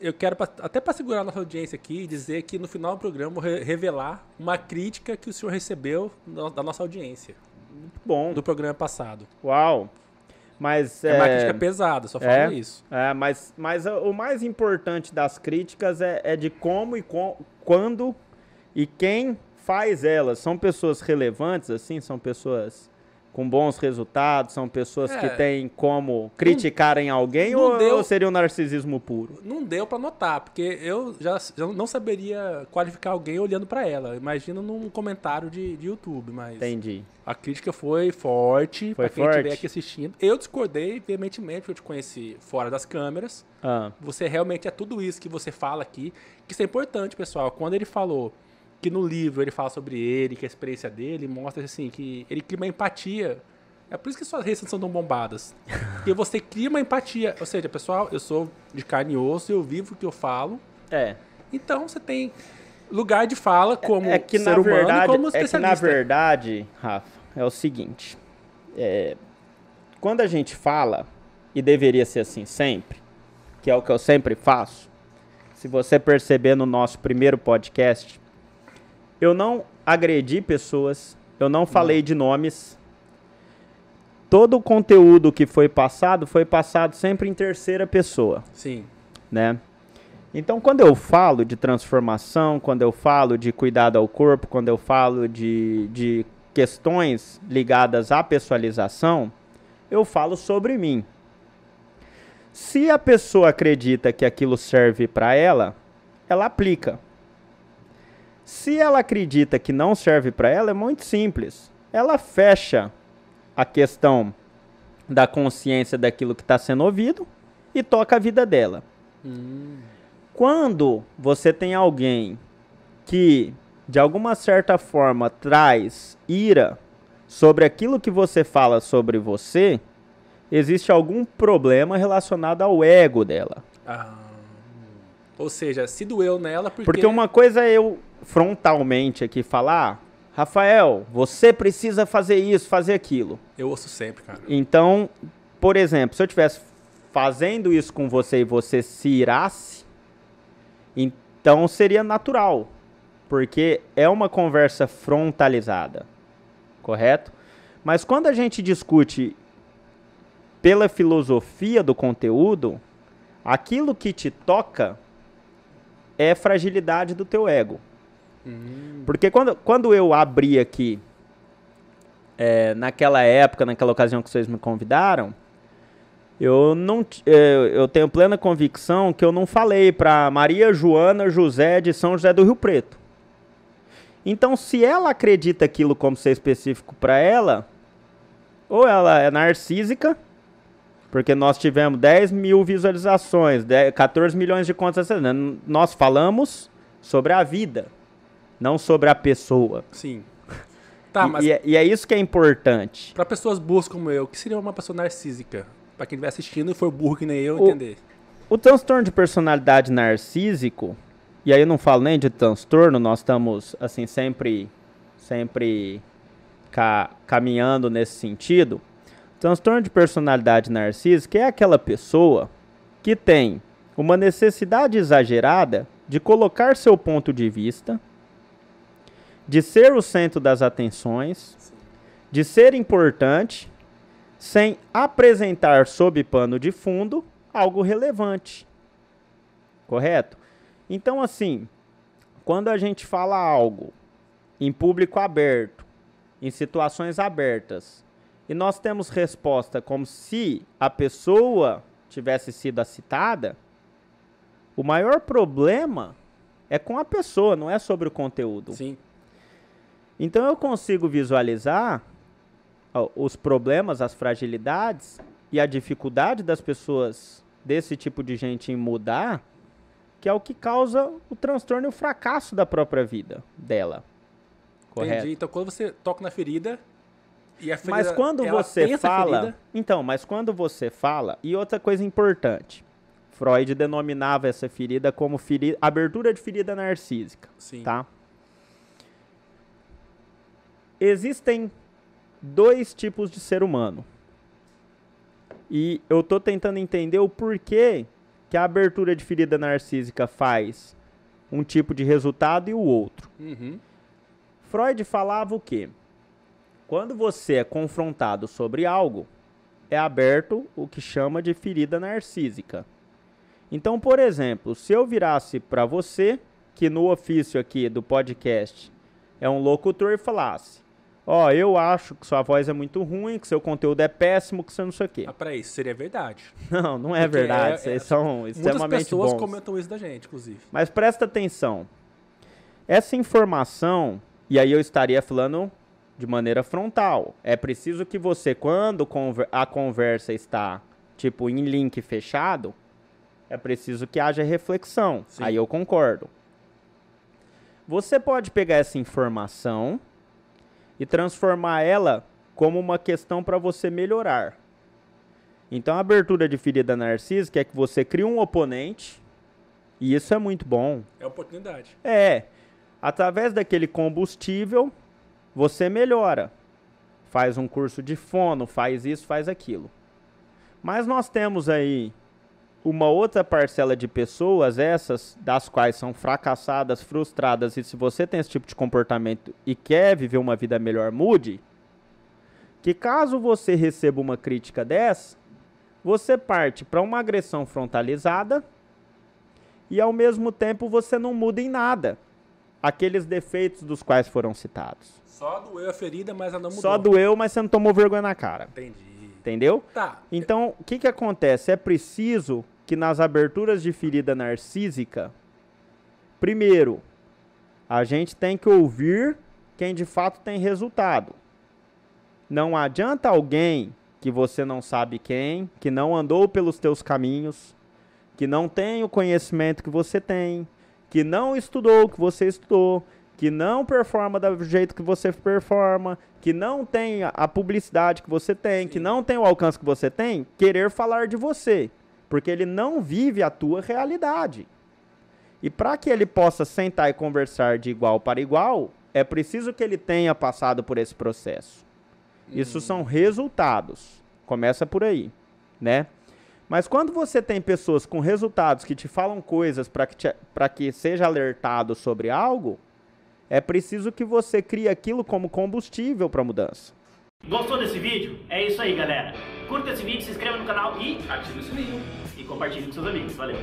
eu quero, até para segurar a nossa audiência aqui, dizer que no final do programa eu vou revelar uma crítica que o senhor recebeu da nossa audiência, Bom. do programa passado. Uau. Mas, é uma crítica pesada, só falo isso. Mas o mais importante das críticas é de como e quando e quem faz elas. São pessoas relevantes, assim? São pessoas com bons resultados? São pessoas que têm como criticarem alguém ou seria um narcisismo puro? Não deu pra notar, porque eu já não saberia qualificar alguém olhando pra ela. Imagina num comentário de YouTube, mas... Entendi. A crítica foi forte, foi pra quem estiver aqui assistindo. Eu discordei veementemente, porque eu te conheci fora das câmeras. Você realmente é tudo isso que você fala aqui. Que isso é importante, pessoal. Quando ele falou que no livro ele fala sobre ele, que a experiência dele mostra assim, que ele cria uma empatia. É por isso que suas redes são tão bombadas. Porque você cria uma empatia. Ou seja, pessoal, eu sou de carne e osso, eu vivo o que eu falo. Então você tem lugar de fala como ser humano e como especialista. É que na verdade, Rafa, é o seguinte. Quando a gente fala, e deveria ser assim sempre, que é o que eu sempre faço, se você perceber no nosso primeiro podcast, eu não agredi pessoas, eu não falei de nomes. Todo o conteúdo que foi passado sempre em terceira pessoa. Sim. Né? Então, quando eu falo de transformação, quando eu falo de cuidado ao corpo, quando eu falo de questões ligadas à pessoalização, eu falo sobre mim. Se a pessoa acredita que aquilo serve para ela, ela aplica. Se ela acredita que não serve para ela, é muito simples. Ela fecha a questão da consciência daquilo que está sendo ouvido e toca a vida dela. Quando você tem alguém que, de alguma certa forma, traz ira sobre aquilo que você fala sobre você, existe algum problema relacionado ao ego dela. Ou seja, se doeu nela porque uma coisa é eu frontalmente aqui falar, Rafael, você precisa fazer isso, fazer aquilo. Eu ouço sempre, cara. Então, por exemplo, se eu estivesse fazendo isso com você e você se irasse, então seria natural, porque é uma conversa frontalizada, correto? Mas quando a gente discute pela filosofia do conteúdo, aquilo que te toca é fragilidade do teu ego. Porque quando eu abri aqui, naquela época, naquela ocasião que vocês me convidaram, eu tenho plena convicção que eu não falei para Maria Joana José de São José do Rio Preto. Então, se ela acredita aquilo como ser específico para ela, ou ela é narcísica, porque nós tivemos 10 mil visualizações, 14 milhões de contas acessadas. Nós falamos sobre a vida, não sobre a pessoa. Sim. Tá, mas e é isso que é importante. Para pessoas burras como eu, o que seria uma pessoa narcísica? Para quem estiver assistindo e for burro que nem eu, entender. O transtorno de personalidade narcísico, e aí eu não falo nem de transtorno, nós estamos assim sempre caminhando nesse sentido. Transtorno de personalidade narcísica é aquela pessoa que tem uma necessidade exagerada de colocar seu ponto de vista, de ser o centro das atenções, de ser importante, sem apresentar sob pano de fundo algo relevante. Correto? Então, assim, quando a gente fala algo em público aberto, em situações abertas, e nós temos resposta como se a pessoa tivesse sido citada, o maior problema é com a pessoa, não é sobre o conteúdo. Sim. Então eu consigo visualizar os problemas, as fragilidades e a dificuldade das pessoas, desse tipo de gente, em mudar, que é o que causa o transtorno e o fracasso da própria vida dela. Correto? Entendi. Então quando você toca na ferida... E a ferida, mas quando você fala... Então, mas quando você fala... E outra coisa importante. Freud denominava essa ferida como abertura de ferida narcísica. Sim. Tá? Existem 2 tipos de ser humano. E eu tô tentando entender o porquê que a abertura de ferida narcísica faz um tipo de resultado e o outro. Freud falava o quê? Quando você é confrontado sobre algo, é aberto o que chama de ferida narcísica. Então, por exemplo, se eu virasse para você, que no ofício aqui do podcast é um locutor, e falasse: ó, eu acho que sua voz é muito ruim, que seu conteúdo é péssimo, que você não sei o quê. Ah, pra isso seria verdade. Não é verdade. Vocês são extremamente bons. Muitas pessoas comentam isso da gente, inclusive. Mas presta atenção. Essa informação, e aí eu estaria falando de maneira frontal. É preciso que você, quando a conversa está, tipo, em link fechado, é preciso que haja reflexão. Sim. Aí eu concordo. Você pode pegar essa informação e transformar ela como uma questão para você melhorar. Então, a abertura de ferida narcísica é que você cria um oponente, e isso é muito bom. É oportunidade. Através daquele combustível, você melhora. Faz um curso de fono, faz isso, faz aquilo. Mas nós temos aí uma outra parcela de pessoas, essas das quais são fracassadas, frustradas, e se você tem esse tipo de comportamento e quer viver uma vida melhor, mude, que caso você receba uma crítica dessa, você parte para uma agressão frontalizada e ao mesmo tempo você não muda em nada aqueles defeitos dos quais foram citados. Só doeu a ferida, mas ela não mudou. Só doeu, mas você não tomou vergonha na cara. Entendi. Entendeu? Tá. Então, o que acontece? É preciso que nas aberturas de ferida narcísica, primeiro, a gente tem que ouvir quem de fato tem resultado. Não adianta alguém que você não sabe quem, que não andou pelos teus caminhos, que não tem o conhecimento que você tem, que não estudou o que você estudou, que não performa do jeito que você performa, que não tem a publicidade que você tem, que não tem o alcance que você tem, querer falar de você, porque ele não vive a tua realidade. E para que ele possa sentar e conversar de igual para igual, é preciso que ele tenha passado por esse processo. Isso são resultados. Começa por aí, né? Mas quando você tem pessoas com resultados que te falam coisas para que seja alertado sobre algo, é preciso que você crie aquilo como combustível para a mudança. Gostou desse vídeo? É isso aí, galera. Curta esse vídeo, se inscreva no canal e ative o sininho. E compartilhe com seus amigos. Valeu!